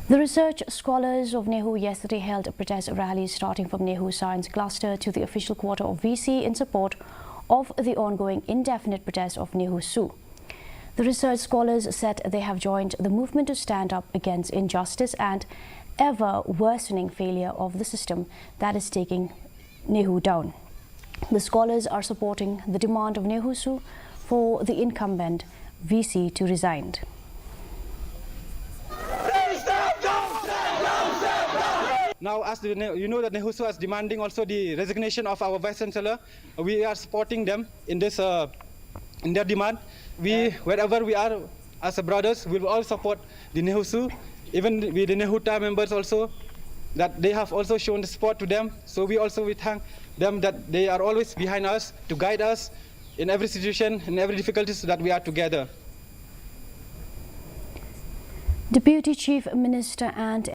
The research scholars of Nehu yesterday held a protest rally starting from Nehu Science Cluster to the official quarter of VC in support of the ongoing indefinite protest of Nehusu'S. The research scholars said they have joined the movement to stand up against injustice and ever-worsening failure of the system that is taking Nehu down. The scholars are supporting the demand of Nehusu'S for the incumbent VC to resign. Now, as you know that Nehusu'S is demanding also the resignation of our Vice Chancellor. We are supporting them in this in their demand. Wherever we are as brothers, we will all support the Nehusu'S, even with the Nehu members also, that they have also shown the support to them. So we thank them that they are always behind us to guide us in every situation, in every difficulties, so that we are together. Deputy Chief Minister and